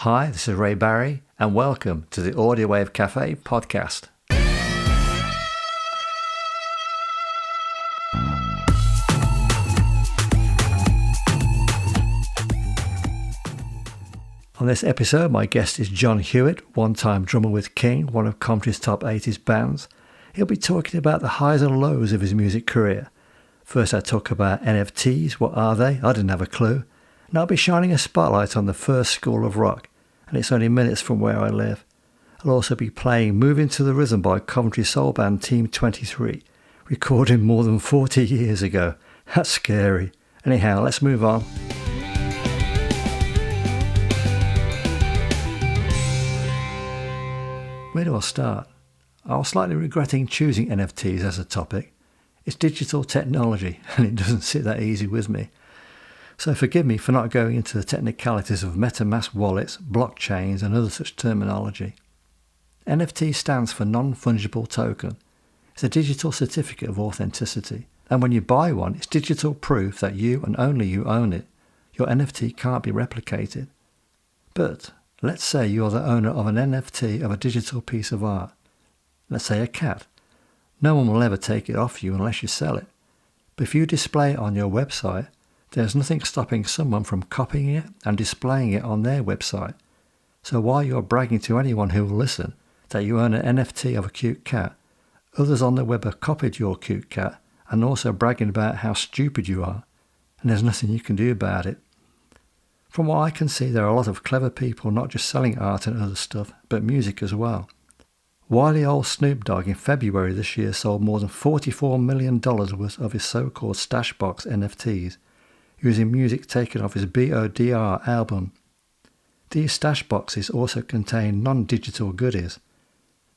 Hi, this is Ray Barry, and welcome to the Audio Wave Cafe podcast. On this episode, my guest is John Hewitt, one-time drummer with King, one of Coventry's top 80s bands. He'll be talking about the highs and lows of his music career. First I talk about NFTs, what are they? I didn't have a clue. And I'll be shining a spotlight on the first school of rock, and it's only minutes from where I live. I'll also be playing Moving to the Rhythm by Coventry soul band Team 23, recorded more than 40 years ago. That's scary. Anyhow, let's move on. Where do I start? I was slightly regretting choosing NFTs as a topic. It's digital technology and it doesn't sit that easy with me. So forgive me for not going into the technicalities of MetaMask wallets, blockchains and other such terminology. NFT stands for non-fungible token. It's a digital certificate of authenticity. And when you buy one, it's digital proof that you and only you own it. Your NFT can't be replicated. But let's say you're the owner of an NFT of a digital piece of art. Let's say a cat. No one will ever take it off you unless you sell it. But if you display it on your website, there's nothing stopping someone from copying it and displaying it on their website. So while you're bragging to anyone who will listen that you own an NFT of a cute cat, others on the web have copied your cute cat and also bragging about how stupid you are, and there's nothing you can do about it. From what I can see, there are a lot of clever people not just selling art and other stuff, but music as well. Wily old Snoop Dogg in February this year sold more than $44 million worth of his so-called Stashbox NFTs, using music taken off his BODR album. These stash boxes also contain non-digital goodies.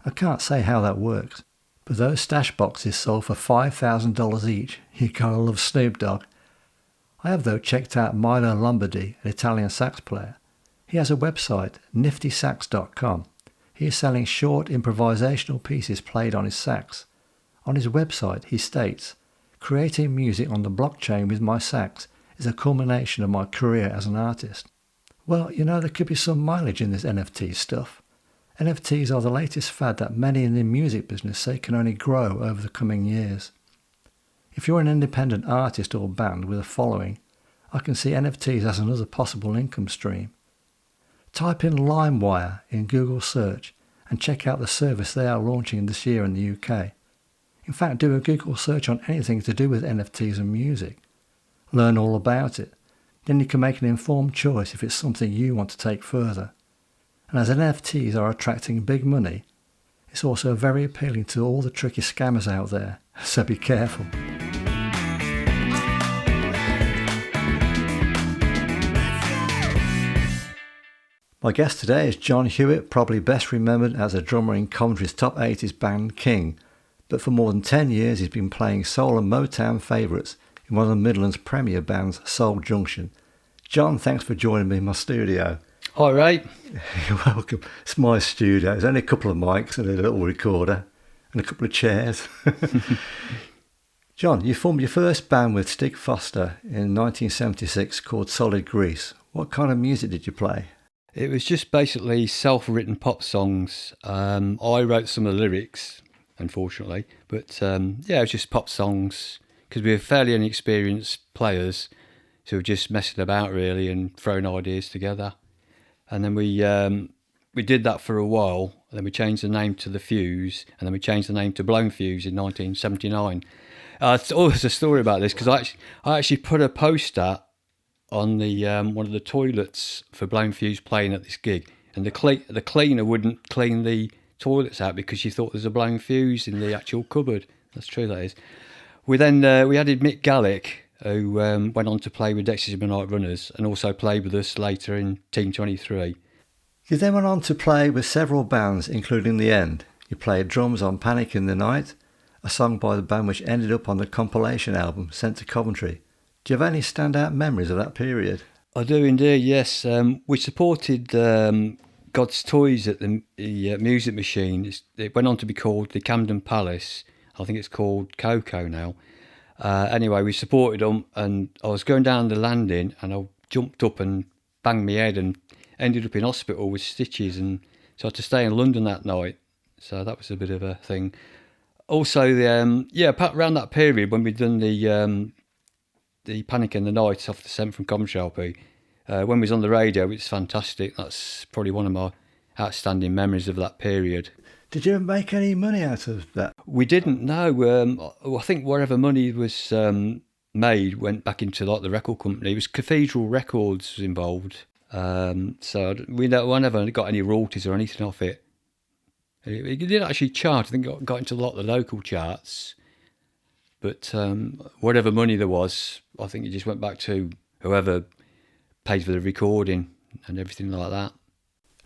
I can't say how that works, but those stash boxes sold for $5,000 each. You gotta love Snoop Dogg. I have though checked out Milo Lombardi, an Italian sax player. He has a website, niftysax.com. He is selling short improvisational pieces played on his sax. On his website he states, "Creating music on the blockchain with my sax is a culmination of my career as an artist." Well, there could be some mileage in this NFT stuff. NFTs are the latest fad that many in the music business say can only grow over the coming years. If you're an independent artist or band with a following, I can see NFTs as another possible income stream. Type in LimeWire in Google search and check out the service they are launching this year in the UK. In fact, do a Google search on anything to do with NFTs and music. Learn all about it. Then you can make an informed choice if it's something you want to take further. And as NFTs are attracting big money, it's also very appealing to all the tricky scammers out there, so be careful. My guest today is John Hewitt, probably best remembered as a drummer in Coventry's top 80s band King, but for more than 10 years he's been playing soul and Motown favourites in one of the Midlands' premier bands, Junction. John, thanks for joining me in my studio. Hi, Ray. You're welcome. It's my studio. There's only a couple of mics and a little recorder and a couple of chairs. John, you formed your first band with Stig Foster in 1976 called Solid Grease. What kind of music did you play? It was just basically self-written pop songs. I wrote some of the lyrics, unfortunately, but it was just pop songs because we were fairly inexperienced players, so we were just messing about really and throwing ideas together. And then we did that for a while, and then we changed the name to The Fuse, and then we changed the name to Blown Fuze in 1979. It's always a story about this because I actually put a poster on the one of the toilets for Blown Fuze playing at this gig, and the cleaner wouldn't clean the toilets out because she thought there was a blown fuse in the actual cupboard. That's true, that is. We then we added Mick Gallick, who went on to play with Dexys Midnight Runners and also played with us later in Team 23. You then went on to play with several bands, including The End. You played drums on Panic in the Night, a song by the band which ended up on the compilation album sent to Coventry. Do you have any standout memories of that period? I do indeed, yes. We supported God's Toys at the Music Machine. It went on to be called the Camden Palace. I think it's called Coco now. Anyway, we supported them, and I was going down the landing and I jumped up and banged my head and ended up in hospital with stitches, and so I had to stay in London that night. So that was a bit of a thing. Also, around that period when we'd done the Panic in the Night off the Sent from Coventry LP, when we was on the radio, it's fantastic. That's probably one of my outstanding memories of that period. Did you make any money out of that? We didn't know. I think whatever money was made went back into like the record company. It was Cathedral Records was involved. So I never got any royalties or anything off it. It did actually chart. I think it got into a lot of the local charts. But whatever money there was, I think it just went back to whoever paid for the recording and everything like that.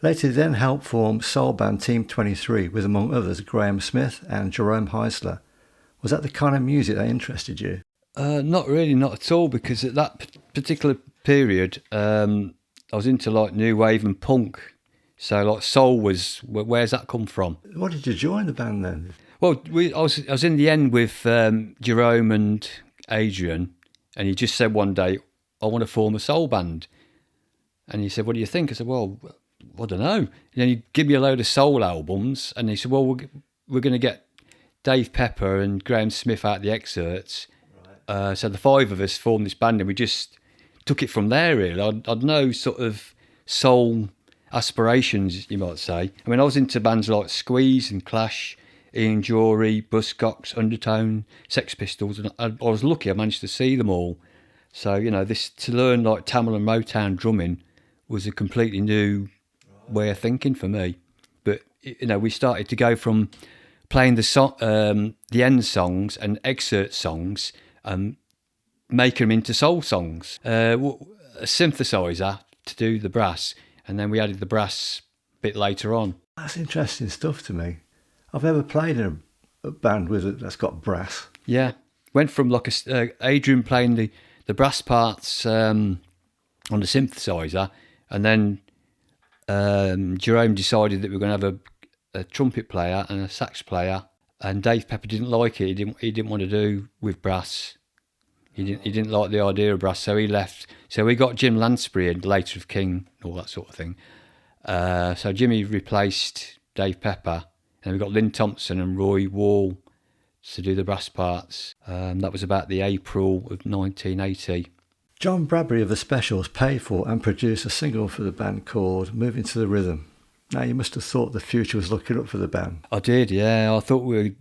Later he then helped form soul band Team 23 with, among others, Graham Smith and Jerome Heisler. Was that the kind of music that interested you? Not really, not at all, because at that particular period, I was into like new wave and punk. So like soul was, where's that come from? What did you join the band then? Well, I was in the end with Jerome and Adrian, and he just said one day, I want to form a soul band. And he said, what do you think? I said, well, I don't know. And then he gave me a load of soul albums, and he said, well, we're going to get Dave Pepper and Graham Smith out the excerpts. Right. So the five of us formed this band, and we just took it from there, really. I'd no sort of soul aspirations, you might say. I mean, I was into bands like Squeeze and Clash, Ian Jury, Buzzcocks, Undertone, Sex Pistols, and I was lucky I managed to see them all. So, to learn like Tamil and Motown drumming was a completely new way of thinking for me. But, we started to go from playing the end songs and excerpt songs and making them into soul songs. A synthesizer to do the brass, and then we added the brass bit later on. That's interesting stuff to me. I've never played in a band that's got brass. Yeah, went from like Adrian playing the brass parts on the synthesizer, and then Jerome decided that we were going to have a trumpet player and a sax player, and Dave Pepper didn't like it. He didn't want to do with brass. He didn't like the idea of brass, so he left. So we got Jim Lansbury and later of King, all that sort of thing. So Jimmy replaced Dave Pepper, and we got Lynn Thompson and Roy Wall to do the brass parts. That was about the April of 1980. John Bradbury of The Specials paid for and produced a single for the band called Moving to the Rhythm. Now, you must have thought the future was looking up for the band. I did, yeah. I thought we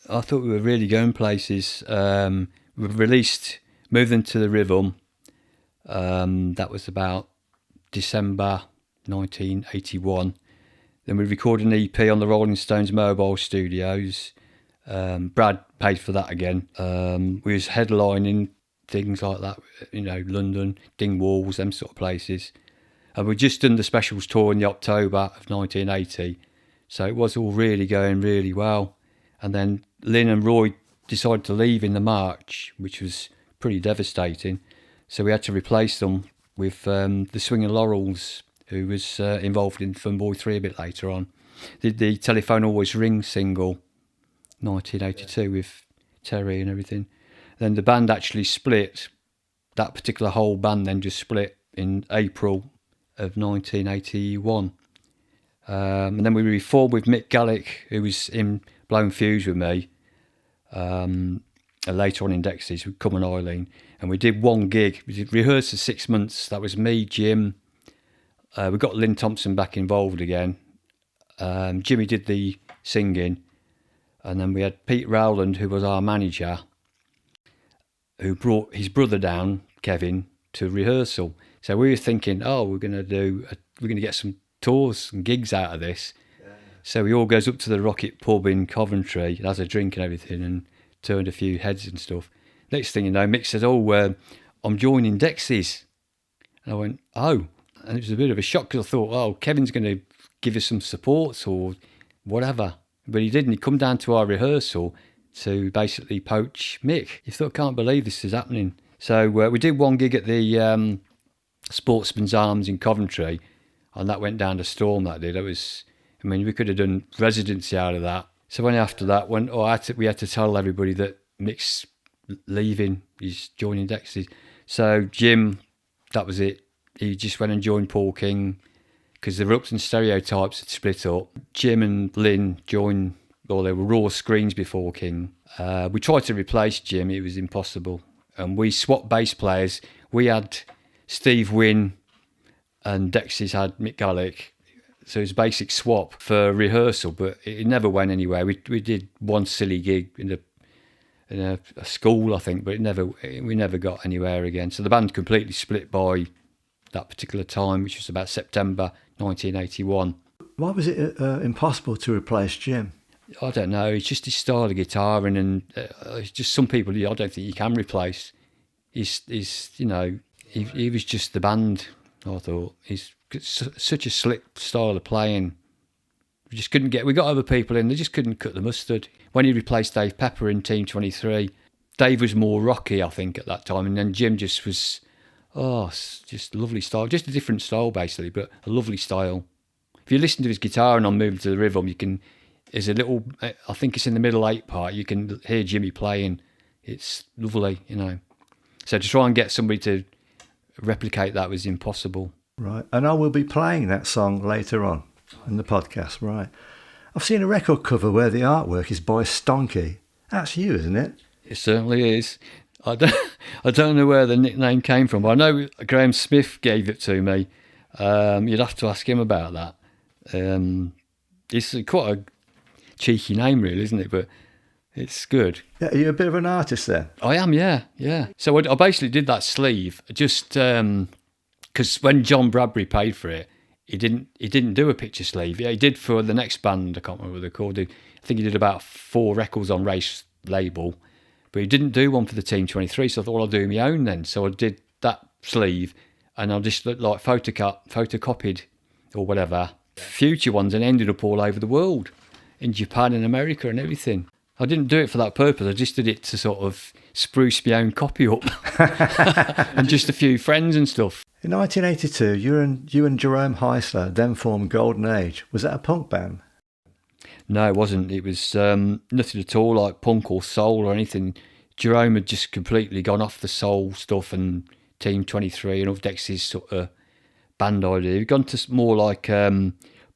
were really going places. We released Moving to the Rhythm. That was about December 1981. Then we recorded an EP on the Rolling Stones Mobile Studios. Brad paid for that again. We was headlining things like that, London, Dingwalls, them sort of places. And we'd just done the Specials tour in the October of 1980. So it was all really going really well. And then Lynn and Roy decided to leave in the March, which was pretty devastating. So we had to replace them with the Swinging Laurels, who was involved in Fun Boy 3 a bit later on. Did the Telephone Always Rings single, 1982, with Terry and everything. Then the band actually split. That particular whole band then just split in April of 1981. And then we reformed with Mick Gallick, who was in Blown Fuze with me. And later on in Dexys with Come and Eileen. And we did one gig. We did rehearse for 6 months. That was me, Jim. We got Lynn Thompson back involved again. Jimmy did the singing. And then we had Pete Rowland, who was our manager, who brought his brother down, Kevin, to rehearsal. So we were thinking, we're going to get some tours and gigs out of this. Yeah. So we all goes up to the Rocket Pub in Coventry, has a drink and everything, and turned a few heads and stuff. Next thing you know, Mick says, I'm joining Dexys. And I went, oh. And it was a bit of a shock because I thought, Kevin's going to give us some support or whatever. But he didn't. He come down to our rehearsal to basically poach Mick. You thought, can't believe this is happening. So we did one gig at the Sportsman's Arms in Coventry, and that went down to storm, that did. We could have done residency out of that. So when after that, we had to tell everybody that Mick's leaving, he's joining Dexys. So Jim, that was it. He just went and joined Paul King, because the Reluctant Stereotypes had split up. Jim and Lynn joined, or they were Raw Screens before King. We tried to replace Jim, it was impossible. And we swapped bass players. We had Steve Wynn and Dexys had Mick Gallick. So it was a basic swap for rehearsal, but it never went anywhere. We did one silly gig in a school, I think, but we never got anywhere again. So the band completely split by that particular time, which was about September 1981. Why was it impossible to replace Jim? I don't know. It's just his style of guitaring, and it's just some people I don't think you can replace. He's you know, he was just the band. I thought he's such a slick style of playing. We got other people in, they just couldn't cut the mustard. When he replaced Dave Pepper in Team 23, Dave was more rocky, I think, at that time, and then Jim just was, just a lovely style, just a different style basically, but a lovely style. If you listen to his guitar and I'm moving to the rhythm, there's a little, I think it's in the middle 8 part, you can hear Jimmy playing. It's lovely, you know. So to try and get somebody to replicate that was impossible. Right, and I will be playing that song later on in the podcast, right. I've seen a record cover where the artwork is by Stonky. That's you, isn't it? It certainly is. I don't know where the nickname came from, but I know Graham Smith gave it to me. You'd have to ask him about that. It's quite a cheeky name, really, isn't it? But it's good. Yeah, are you a bit of an artist then? I am, yeah. So I basically did that sleeve just because when John Bradbury paid for it, he didn't do a picture sleeve. Yeah, he did for the next band. I can't remember what they're called. I think he did about 4 records on Race label, but he didn't do one for the Team 23. So I thought, well, I'll do my own then. So I did that sleeve, and I just like photocopied or whatever future ones, and ended up all over the world, in Japan and America and everything. I didn't do it for that purpose. I just did it to sort of spruce my own copy up and just a few friends and stuff. In 1982, you and Jerome Heisler then formed Golden Age. Was that a punk band? No, it wasn't. It was nothing at all like punk or soul or anything. Jerome had just completely gone off the soul stuff and Team 23 and all Dex's sort of band idea. He'd gone to more like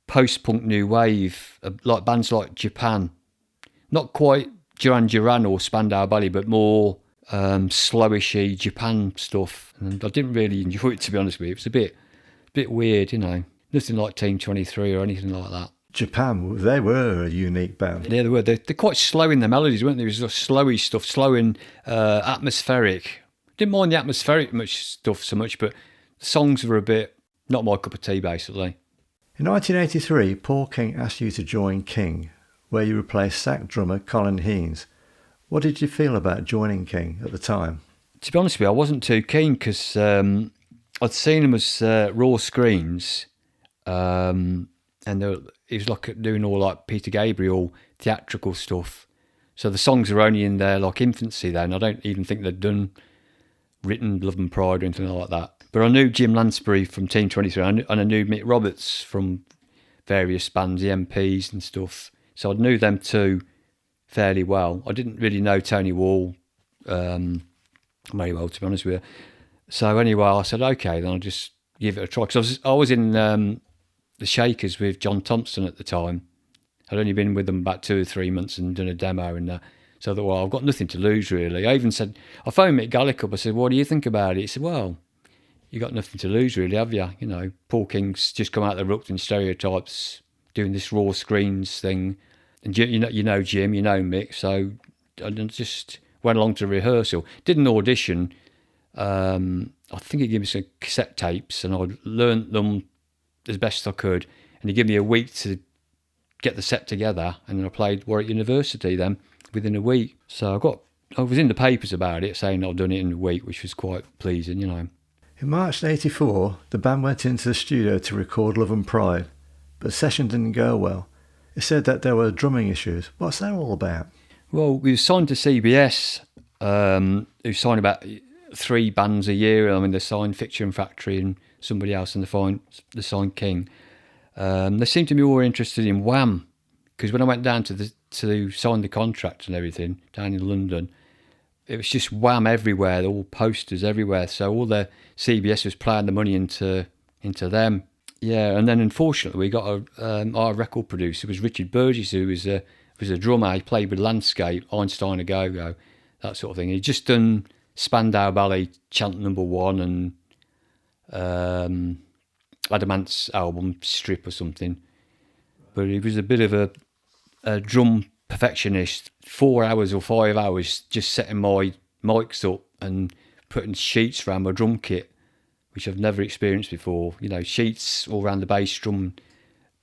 post-punk new wave, like bands like Japan. Not quite Duran Duran or Spandau Ballet, but more slowishy Japan stuff. And I didn't really enjoy it, to be honest with you. It was a bit weird, you know. Nothing like Team 23 or anything like that. Japan, they were a unique band. Yeah, they were. They're quite slow in their melodies, weren't they? It was sort of slowy stuff, slow and atmospheric. Didn't mind the atmospheric stuff so much, but the songs were a bit not my cup of tea, basically. In 1983, Paul King asked you to join King, where you replaced sax drummer Colin Heans. What did you feel about joining King at the time? To be honest with you, I wasn't too keen because I'd seen him as Raw Screens, and he was like doing all like Peter Gabriel theatrical stuff. So the songs were only in their like infancy then. I don't even think they'd done written Love and Pride or anything like that. But I knew Jim Lansbury from Team 23, and I knew Mick Roberts from various bands, the MPs and stuff. So I knew them too fairly well. I didn't really know Tony Wall very well, to be honest with you. So anyway, I said, okay, then I'll just give it a try. Because I was in the Shakers with John Thompson at the time. I'd only been with them about 2 or 3 months and done a demo. And so I thought, well, I've got nothing to lose, really. I even said, I phoned Mick Gallick up. I said, what do you think about it? He said, well, you got nothing to lose, really, have you? You know, Paul King's just come out of the Reluctant Stereotypes, doing this Raw Screens thing. And you know Jim, you know Mick, so I just went along to rehearsal. Did an audition. I think he gave me some cassette tapes, and I learnt them as best I could. And he gave me a week to get the set together, and then I played Warwick University then within a week. So I was in the papers about it, saying I'd done it in a week, which was quite pleasing, you know. In March 1984, the band went into the studio to record Love and Pride, but the session didn't go well. It said that there were drumming issues. What's that all about? Well, we were signed to CBS, who signed about 3 bands a year. I mean, they signed Fiction Factory and somebody else, and they signed King. They seemed to be more interested in Wham, because when I went down to sign the contract and everything down in London, it was just Wham everywhere, all posters everywhere. So all the CBS was playing the money into them. Yeah, and then unfortunately we got our record producer was Richard Burgess, who was a drummer. He played with Landscape, Einstein a Go-Go, that sort of thing. He'd just done Spandau Ballet, Chant Number One, and Adamant's album Strip or something. But he was a bit of a drum perfectionist. 4 hours or 5 hours just setting my mics up and putting sheets around my drum kit, which I've never experienced before. You know, sheets all around the bass drum,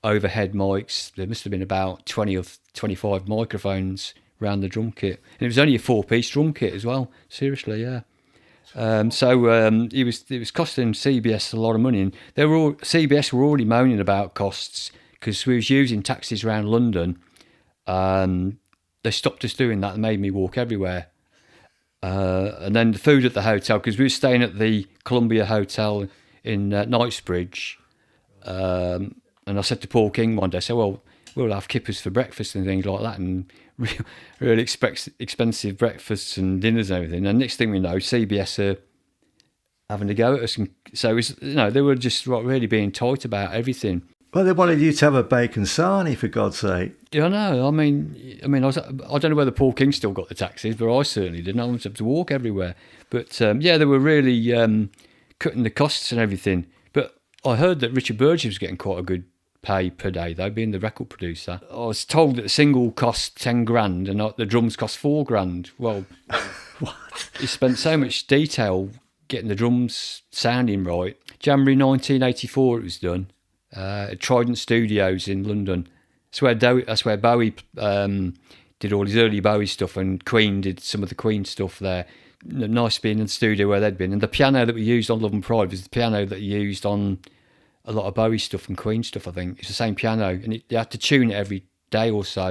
overhead mics. There must have been about 20 or 25 microphones around the drum kit. And it was only a 4-piece drum kit as well. Seriously, yeah. It was costing CBS a lot of money. And CBS were already moaning about costs because we was using taxis around London. They stopped us doing that and made me walk everywhere. And then the food at the hotel, because we were staying at the Columbia Hotel in Knightsbridge. And I said to Paul King one day, well, we'll have kippers for breakfast and things like that, and really expensive breakfasts and dinners and everything. And next thing we know, CBS are having to go at us. And so, they were just really being tight about everything. Well, they wanted you to have a bacon sarnie, for God's sake. Yeah, I know. I mean, I don't know whether Paul King still got the taxis, but I certainly didn't. I wanted to have to walk everywhere. But they were really cutting the costs and everything. But I heard that Richard Burgess was getting quite a good pay per day, though, being the record producer. I was told that the single cost 10 grand and the drums cost 4 grand. Well, What? He spent so much detail getting the drums sounding right. January 1984 it was done. At Trident Studios in London. That's where Bowie did all his early Bowie stuff, and Queen did some of the Queen stuff there. Nice being in the studio where they'd been. And the piano that we used on Love and Pride was the piano that you used on a lot of Bowie stuff and Queen stuff, I think. It's the same piano, and you had to tune it every day or so.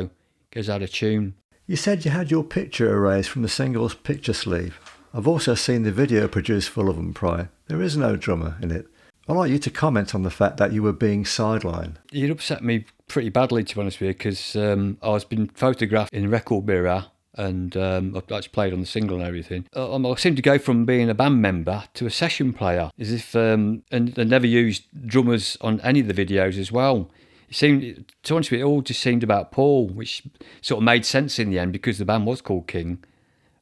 It goes out of tune. You said you had your picture erased from the single's picture sleeve. I've also seen the video produced for Love and Pride. There is no drummer in it. I'd like you to comment on the fact that you were being sidelined. It upset me pretty badly, to be honest with you, because I was being photographed in Record Mirror, and I've actually played on the single and everything. I seemed to go from being a band member to a session player, as if and they never used drummers on any of the videos as well. It seemed, to be honest with you, it all just seemed about Paul, which sort of made sense in the end because the band was called King,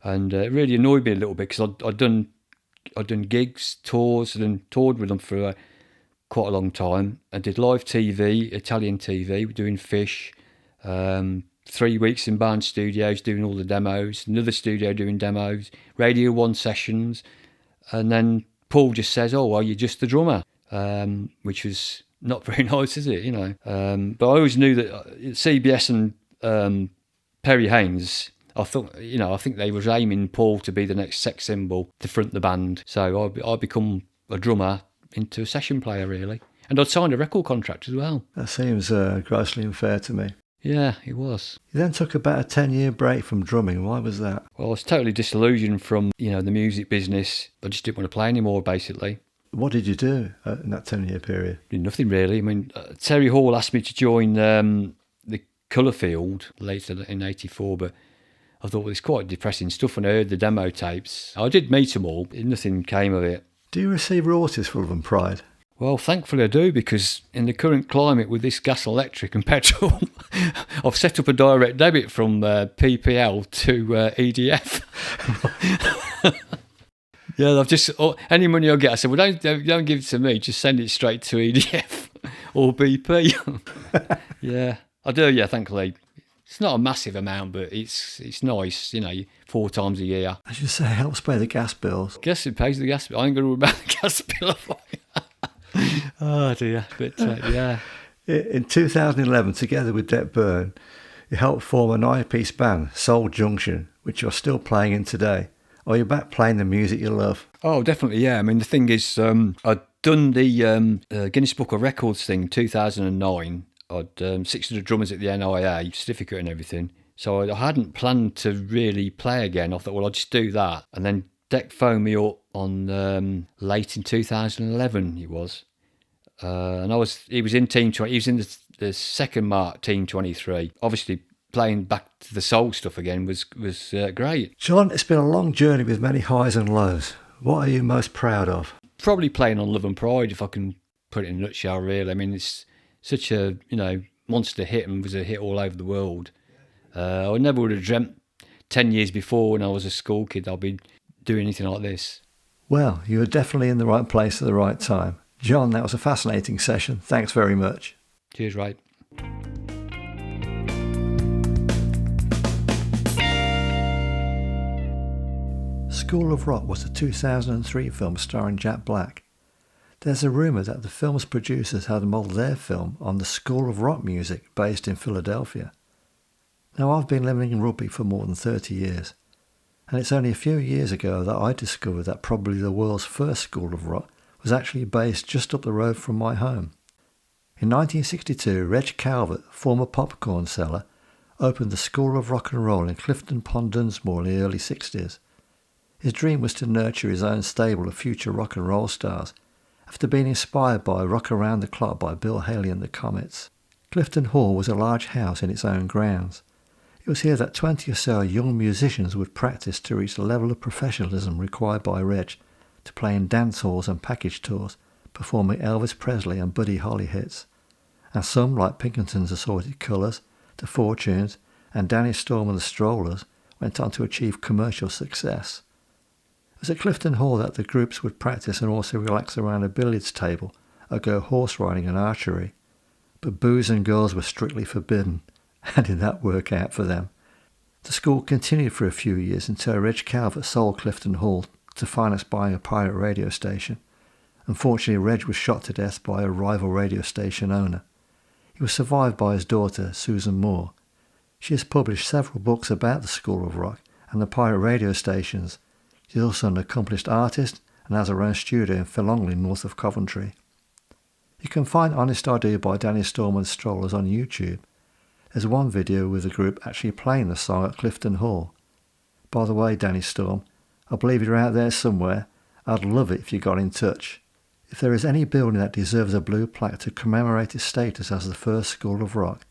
and it really annoyed me a little bit because I'd done gigs, tours, and toured with them for quite a long time. I did live TV, Italian TV, doing Fish, 3 weeks in Barnes Studios doing all the demos, another studio doing demos, Radio 1 sessions, and then Paul just says, oh, well, you're just the drummer, which was not very nice, is it, But I always knew that CBS and Perry Haynes, I think they was aiming Paul to be the next sex symbol to front the band. So I become a drummer into a session player, really. And I'd signed a record contract as well. That seems grossly unfair to me. Yeah, it was. You then took about a 10-year break from drumming. Why was that? Well, I was totally disillusioned from, the music business. I just didn't want to play anymore, basically. What did you do in that 10-year period? Did nothing, really. I mean, Terry Hall asked me to join the Colourfield later in 84, but I thought, well, it's quite depressing stuff when I heard the demo tapes. I did meet them all. Nothing came of it. Do you receive royalties for Love and Pride? Well, thankfully I do, because in the current climate with this gas, electric and petrol, I've set up a direct debit from PPL to EDF. Yeah, I've just, any money I get, I said, well, don't give it to me, just send it straight to EDF or BP. Yeah, I do, yeah, thankfully. It's not a massive amount, but it's nice, 4 times a year. As you say, it helps pay the gas bills. Guess it pays the gas bill. I ain't going to worry about the gas bill. Oh dear, but yeah. In 2011, together with Det Byrne, you helped form a 9-piece band, Soul Junction, which you're still playing in today. Are you back playing the music you love? Oh, definitely, yeah. I mean, the thing is, I'd done the Guinness Book of Records thing in 2009. I'd 600 drummers at the NIA, certificate and everything. So I hadn't planned to really play again. I thought, well, I'll just do that. And then Dec phoned me up on late in 2011, it was. And he was in Team 20, he was in the second mark, Team 23. Obviously, playing back to the soul stuff again was great. John, it's been a long journey with many highs and lows. What are you most proud of? Probably playing on Love and Pride, if I can put it in a nutshell, really. I mean, it's such a, monster hit and was a hit all over the world. I never would have dreamt 10 years before when I was a school kid I'll be doing anything like this. Well, you were definitely in the right place at the right time. John, that was a fascinating session. Thanks very much. Cheers, Ray. School of Rock was a 2003 film starring Jack Black. There's a rumour that the film's producers had modelled their film on the School of Rock music based in Philadelphia. Now, I've been living in Rugby for more than 30 years, and it's only a few years ago that I discovered that probably the world's first School of Rock was actually based just up the road from my home. In 1962, Reg Calvert, former popcorn seller, opened the School of Rock and Roll in Clifton Pond, Dunsmore in the early 60s. His dream was to nurture his own stable of future rock and roll stars, after being inspired by Rock Around the Clock by Bill Haley and the Comets. Clifton Hall was a large house in its own grounds. It was here that 20 or so young musicians would practice to reach the level of professionalism required by Reg to play in dance halls and package tours, performing Elvis Presley and Buddy Holly hits. And some, like Pinkerton's Assorted Colours, The Fortunes, and Danny Storm and the Strollers, went on to achieve commercial success. It was at Clifton Hall that the groups would practice and also relax around a billiards table or go horse riding and archery. But booze and girls were strictly forbidden. How did that work out for them? The school continued for a few years until Reg Calvert sold Clifton Hall to finance buying a pirate radio station. Unfortunately, Reg was shot to death by a rival radio station owner. He was survived by his daughter, Susan Moore. She has published several books about the School of Rock and the pirate radio stations. She's also an accomplished artist and has her own studio in Philongley, north of Coventry. You can find Honest Idea by Danny Storm and Strollers on YouTube. There's one video with the group actually playing the song at Clifton Hall. By the way, Danny Storm, I believe you're out there somewhere. I'd love it if you got in touch. If there is any building that deserves a blue plaque to commemorate its status as the first School of Rock,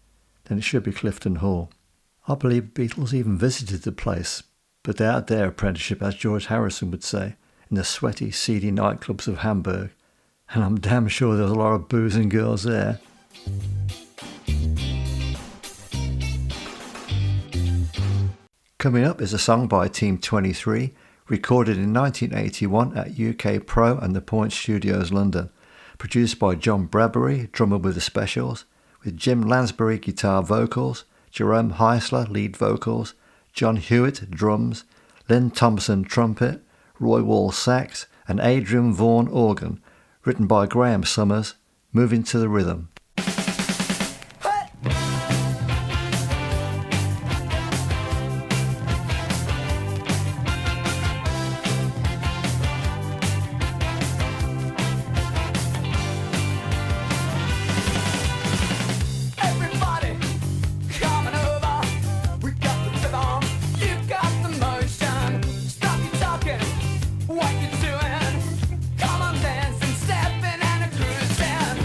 then it should be Clifton Hall. I believe Beatles even visited the place, but they had their apprenticeship, as George Harrison would say, in the sweaty, seedy nightclubs of Hamburg. And I'm damn sure there was a lot of booze and girls there. Coming up is a song by Team 23, recorded in 1981 at UK Pro and The Point Studios, London, produced by John Bradbury, drummer with the Specials, with Jim Lansbury guitar vocals, Jerome Heisler lead vocals, John Hewitt drums, Lynn Thompson trumpet, Roy Wall sax, and Adrian Vaughan organ, written by Graham Summers, moving to the rhythm. What you doing? Come on, dance and step in and a cruise in.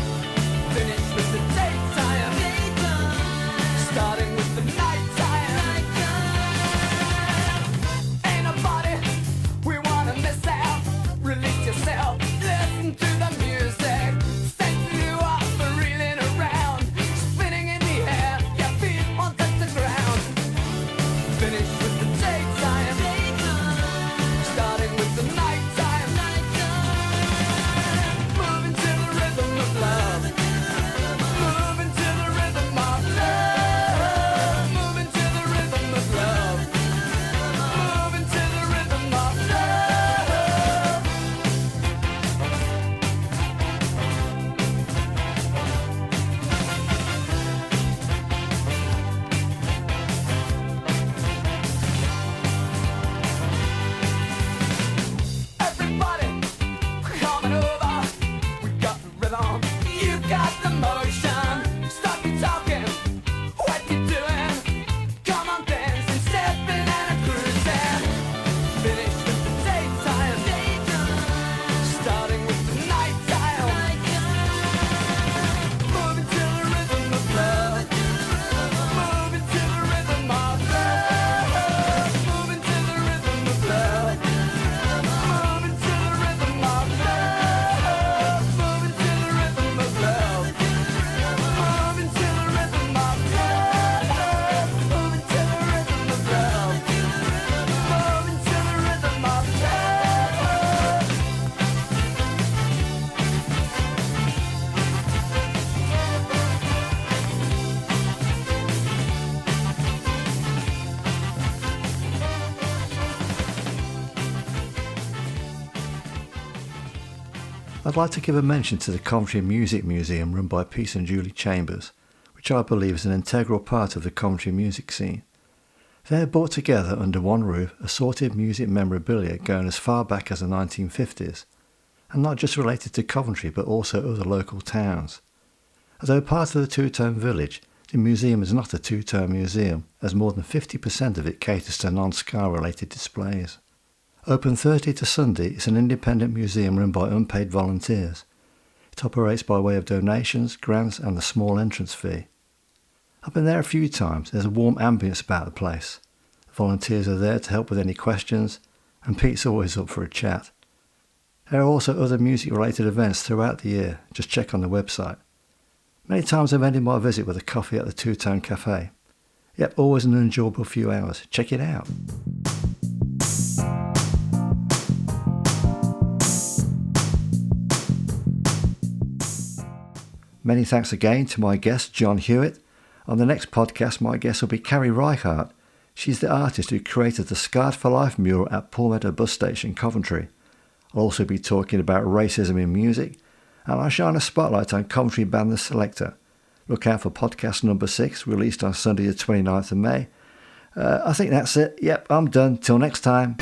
I'd like to give a mention to the Coventry Music Museum run by Peace and Julie Chambers, which I believe is an integral part of the Coventry music scene. They have brought together under one roof assorted music memorabilia going as far back as the 1950s, and not just related to Coventry but also other local towns. Although part of the two-tone village, the museum is not a two-tone museum, as more than 50% of it caters to non-ska related displays. Open Thursday to Sunday, it's an independent museum run by unpaid volunteers. It operates by way of donations, grants and a small entrance fee. I've been there a few times. There's a warm ambience about the place. The volunteers are there to help with any questions, and Pete's always up for a chat. There are also other music-related events throughout the year. Just check on the website. Many times I've ended my visit with a coffee at the Two Tone Cafe. Yep, always an enjoyable few hours. Check it out. Many thanks again to my guest, John Hewitt. On the next podcast, my guest will be Carrie Reichardt. She's the artist who created the Scarred for Life mural at Palmetto Bus Station, Coventry. I'll also be talking about racism in music, and I'll shine a spotlight on Coventry band The Selector. Look out for podcast number 6, released on Sunday the 29th of May. I think that's it. Yep, I'm done. Till next time.